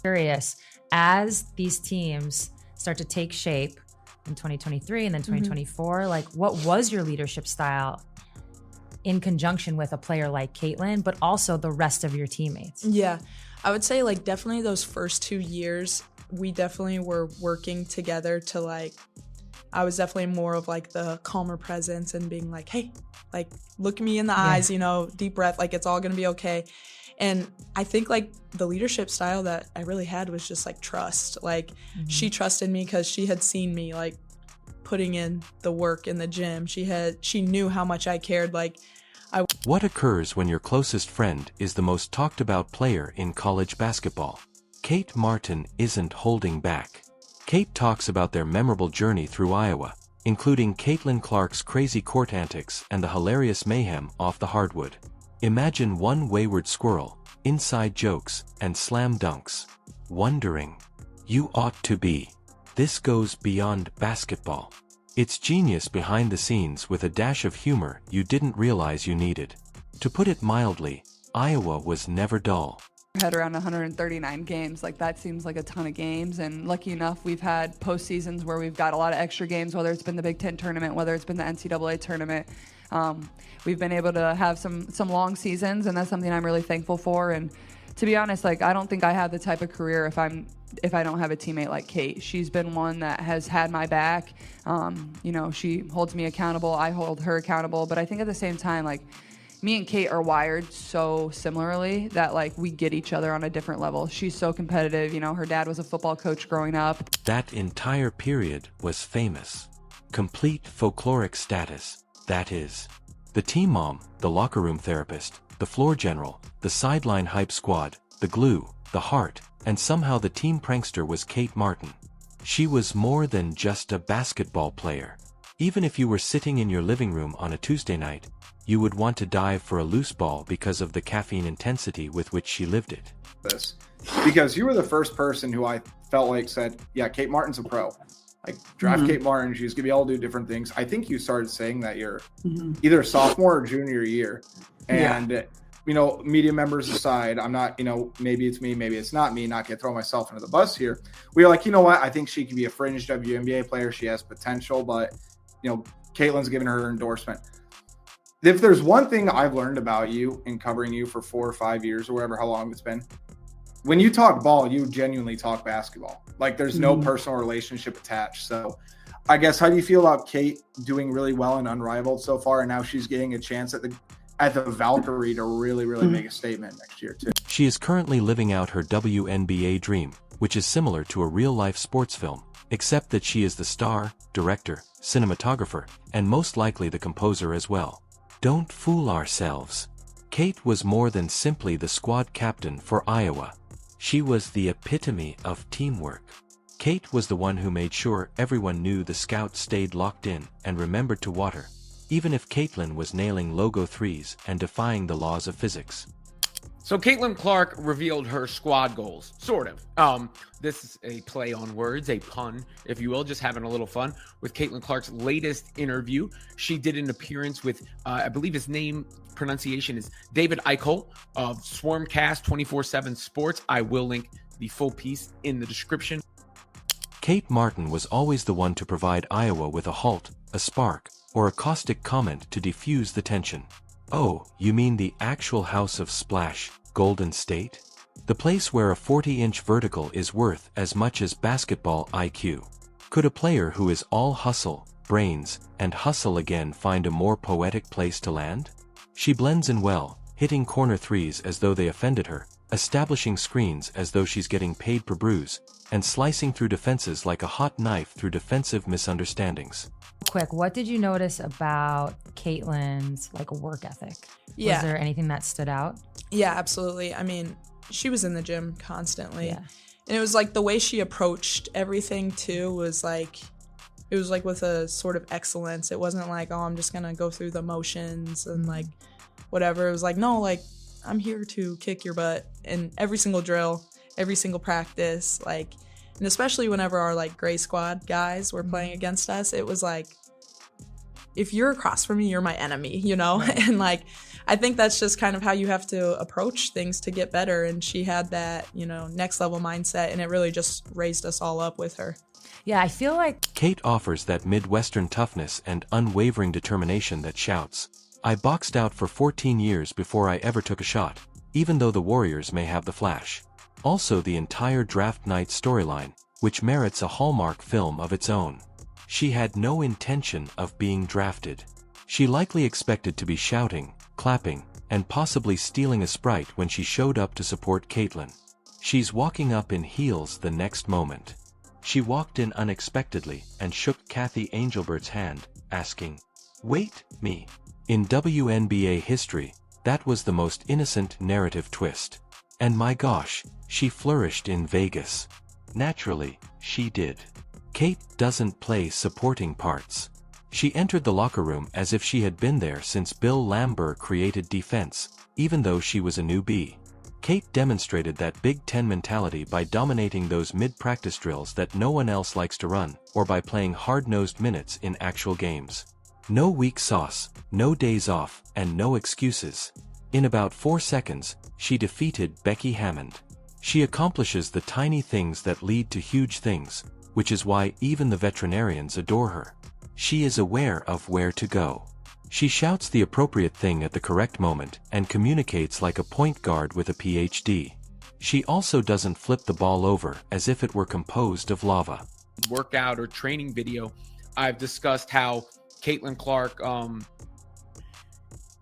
Curious, as these teams start to take shape in 2023 and then 2024, like what was your leadership style in conjunction with a player like Caitlin, but also the rest of your teammates? Yeah, I would say like definitely those first 2 years, we definitely were working together to like, I was definitely more of like the calmer presence and being like, hey, like look me in the eyes, you know, deep breath, like it's all gonna be okay. And I think like the leadership style that I really had was just like trust. Like she trusted me because she had seen me like putting in the work in the gym. She knew how much I cared. Like What occurs when your closest friend is the most talked about player in college basketball? Kate Martin isn't holding back. Kate talks about their memorable journey through Iowa, including Caitlin Clark's crazy court antics and the hilarious mayhem off the hardwood. Imagine one wayward squirrel, inside jokes, and slam dunks. Wondering, you ought to be. This goes beyond basketball. It's genius behind the scenes with a dash of humor you didn't realize you needed. To put it mildly, Iowa was never dull. Had around 139 games. Like that seems like a ton of games, and lucky enough we've had postseasons where we've got a lot of extra games, whether it's been the Big Ten tournament, whether it's been the NCAA tournament. We've been able to have some long seasons, and that's something I'm really thankful for. And to be honest, like I don't think I have the type of career if I don't have a teammate like Kate. She's been one that has had my back. You know, she holds me accountable, I hold her accountable, but I think at the same time, like me and Kate are wired so similarly that like we get each other on a different level. She's so competitive. You know, her dad was a football coach growing up. That entire period was famous. Complete folkloric status, that is. The team mom, the locker room therapist, the floor general, the sideline hype squad, the glue, the heart, and somehow the team prankster was Kate Martin. She was more than just a basketball player. Even if you were sitting in your living room on a Tuesday night, you would want to dive for a loose ball because of the caffeine intensity with which she lived it. Because you were the first person who I felt like said, yeah, Kate Martin's a pro. Like draft Kate Martin, she's gonna be able to do different things. I think you started saying that you're either sophomore or junior year. And you know, media members aside, I'm not, you know, maybe it's me, maybe it's not me, not gonna throw myself under the bus here. We were like, you know what, I think she can be a fringe WNBA player. She has potential, but you know, Caitlin's giving her endorsement. If there's one thing I've learned about you in covering you for 4 or 5 years or whatever, how long it's been, when you talk ball, you genuinely talk basketball. Like there's no personal relationship attached. So I guess, how do you feel about Kate doing really well and unrivaled so far? And now she's getting a chance at the Valkyrie to really make a statement next year too. She is currently living out her WNBA dream, which is similar to a real-life sports film, except that she is the star, director, cinematographer, and most likely the composer as well. Don't fool ourselves. Kate was more than simply the squad captain for Iowa. She was the epitome of teamwork. Kate was the one who made sure everyone knew the scouts stayed locked in and remembered to water, even if Caitlin was nailing logo threes and defying the laws of physics. So Caitlin Clark revealed her squad goals, sort of. This is a play on words, a pun, if you will, just having a little fun with Caitlin Clark's latest interview. She did an appearance with, I believe his name pronunciation is David Eichel of Swarmcast 24/7 Sports. I will link the full piece in the description. Kate Martin was always the one to provide Iowa with a halt, a spark, or a caustic comment to defuse the tension. Oh, you mean the actual House of Splash, Golden State? The place where a 40-inch vertical is worth as much as basketball IQ. Could a player who is all hustle, brains, and hustle again find a more poetic place to land? She blends in well, hitting corner threes as though they offended her, establishing screens as though she's getting paid per bruise, and slicing through defenses like a hot knife through defensive misunderstandings. Quick, what did you notice about Caitlin's like work ethic? Yeah. Was there anything that stood out? Yeah, absolutely. I mean, she was in the gym constantly. Yeah. And it was like the way she approached everything too was like, it was like with a sort of excellence. It wasn't like, oh, I'm just gonna go through the motions and like whatever. It was like, no, like I'm here to kick your butt in every single drill, every single practice, like, and especially whenever our like gray squad guys were playing against us, it was like if you're across from me, you're my enemy, you know? And like, I think that's just kind of how you have to approach things to get better. And she had that, you know, next level mindset, and it really just raised us all up with her. Yeah, I feel like Kate offers that Midwestern toughness and unwavering determination that shouts, "I boxed out for 14 years before I ever took a shot, even though the Warriors may have the flash." Also the entire draft night storyline, which merits a Hallmark film of its own. She had no intention of being drafted. She likely expected to be shouting, clapping, and possibly stealing a Sprite when she showed up to support Caitlin. She's walking up in heels the next moment. She walked in unexpectedly and shook Kathy Angelbert's hand, asking, "Wait, me?" In WNBA history, that was the most innocent narrative twist. And my gosh, she flourished in Vegas. Naturally, she did. Kate doesn't play supporting parts. She entered the locker room as if she had been there since Bill Lambert created defense, even though she was a newbie. Kate demonstrated that Big Ten mentality by dominating those mid-practice drills that no one else likes to run, or by playing hard-nosed minutes in actual games. No weak sauce, no days off, and no excuses. In about 4 seconds, she defeated Becky Hammond. She accomplishes the tiny things that lead to huge things, which is why even the veterinarians adore her. She is aware of where to go. She shouts the appropriate thing at the correct moment and communicates like a point guard with a PhD. She also doesn't flip the ball over as if it were composed of lava. Workout or training video, I've discussed how Caitlin Clark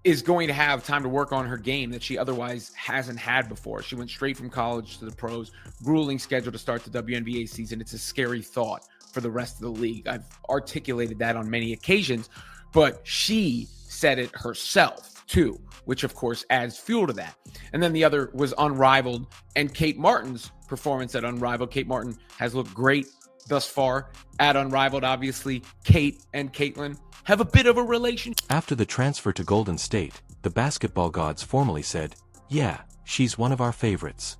is going to have time to work on her game that she otherwise hasn't had before. She went straight from college to the pros, grueling schedule to start the WNBA season. It's a scary thought for the rest of the league. I've articulated that on many occasions, but she said it herself too, which of course adds fuel to that. And then the other was Unrivaled and Kate Martin's performance at Unrivaled. Kate Martin has looked great thus far at Unrivaled. Obviously, Kate and Caitlin have a bit of a relationship. After the transfer to Golden State, the basketball gods formally said, "Yeah, she's one of our favorites."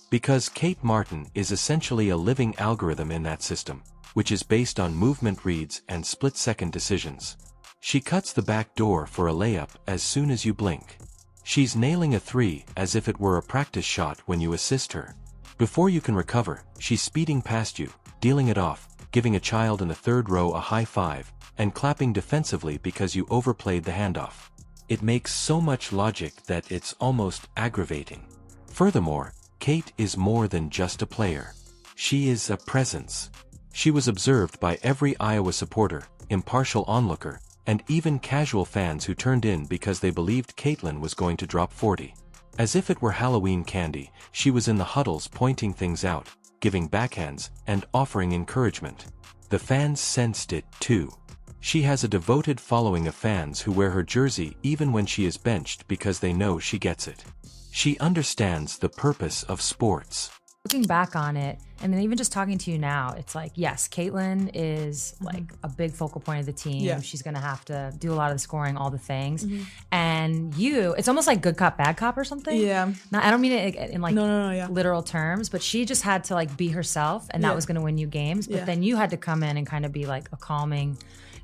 Because Kate Martin is essentially a living algorithm in that system, which is based on movement reads and split-second decisions. She cuts the back door for a layup as soon as you blink. She's nailing a three as if it were a practice shot when you assist her. Before you can recover, she's speeding past you, dealing it off, giving a child in the third row a high five, and clapping defensively because you overplayed the handoff. It makes so much logic that it's almost aggravating. Furthermore, Kate is more than just a player. She is a presence. She was observed by every Iowa supporter, impartial onlooker, and even casual fans who turned in because they believed Caitlin was going to drop 40. As if it were Halloween candy, she was in the huddles pointing things out, giving backhands, and offering encouragement. The fans sensed it too. She has a devoted following of fans who wear her jersey even when she is benched because they know she gets it. She understands the purpose of sports. Looking back on it, and then even just talking to you now, it's like, yes, Caitlin is like a big focal point of the team. Yeah. She's going to have to do a lot of the scoring, all the things. And it's almost like good cop, bad cop or something. Yeah. I don't mean it in like No, literal terms, but she just had to like be herself, and that was going to win you games. But then you had to come in and kind of be like a calming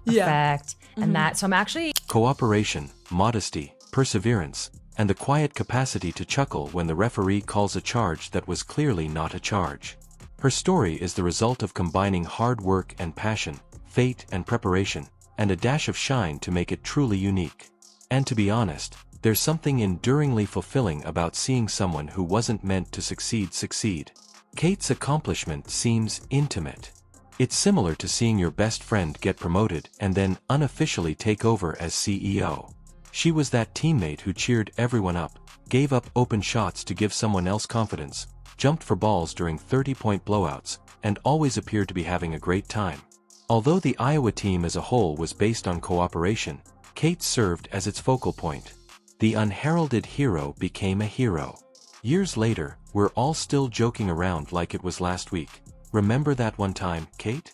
effect. And that, so I'm actually... Cooperation, modesty, perseverance, and the quiet capacity to chuckle when the referee calls a charge that was clearly not a charge. Her story is the result of combining hard work and passion, fate and preparation, and a dash of shine to make it truly unique. And to be honest, there's something enduringly fulfilling about seeing someone who wasn't meant to succeed. Kate's accomplishment seems intimate. It's similar to seeing your best friend get promoted and then unofficially take over as CEO. She was that teammate who cheered everyone up, gave up open shots to give someone else confidence, jumped for balls during 30-point blowouts, and always appeared to be having a great time. Although the Iowa team as a whole was based on cooperation, Kate served as its focal point. The unheralded hero became a hero. Years later, we're all still joking around like it was last week. Remember that one time, Kate?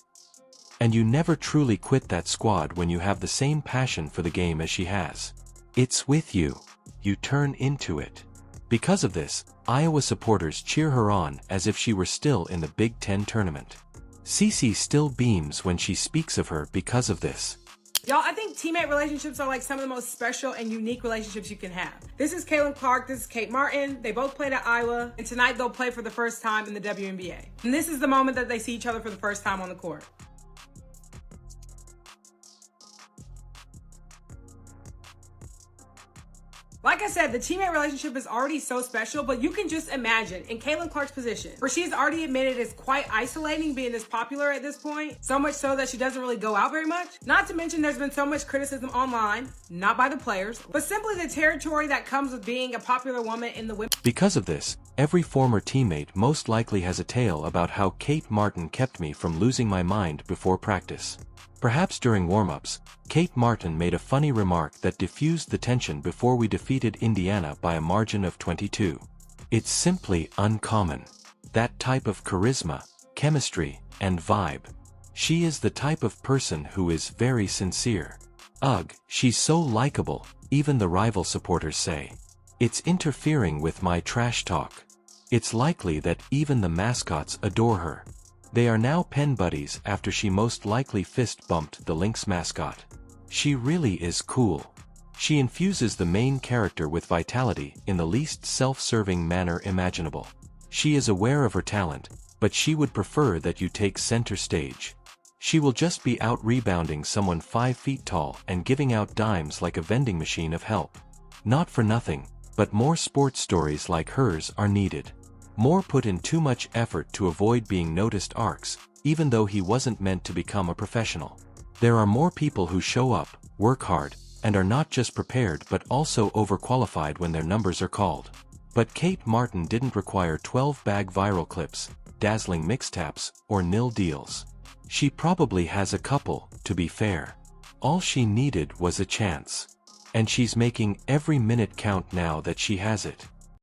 And you never truly quit that squad when you have the same passion for the game as she has. It's with you. You turn into it. Because of this, Iowa supporters cheer her on as if she were still in the Big Ten tournament. Cece still beams when she speaks of her because of this. Y'all, I think teammate relationships are like some of the most special and unique relationships you can have. This is Caitlin Clark, this is Kate Martin. They both played at Iowa, and tonight they'll play for the first time in the WNBA. And this is the moment that they see each other for the first time on the court. Like I said, the teammate relationship is already so special, but you can just imagine in Caitlin Clark's position, where she's already admitted it's quite isolating being this popular at this point, so much so that she doesn't really go out very much. Not to mention there's been so much criticism online, not by the players, but simply the territory that comes with being a popular woman in the women. Because of this, every former teammate most likely has a tale about how Kate Martin kept me from losing my mind before practice. Perhaps during warm-ups, Kate Martin made a funny remark that diffused the tension before we defeated Indiana by a margin of 22. It's simply uncommon. That type of charisma, chemistry, and vibe. She is the type of person who is very sincere. Ugh, she's so likable, even the rival supporters say. It's interfering with my trash talk. It's likely that even the mascots adore her. They are now pen buddies after she most likely fist-bumped the Lynx mascot. She really is cool. She infuses the main character with vitality in the least self-serving manner imaginable. She is aware of her talent, but she would prefer that you take center stage. She will just be out rebounding someone 5 feet tall and giving out dimes like a vending machine of help. Not for nothing, but more sports stories like hers are needed. Moore put in too much effort to avoid being noticed arcs, even though he wasn't meant to become a professional. There are more people who show up, work hard, and are not just prepared but also overqualified when their numbers are called. But Kate Martin didn't require 12-bag viral clips, dazzling mixtapes, or nil deals. She probably has a couple, to be fair. All she needed was a chance. And she's making every minute count now that she has it.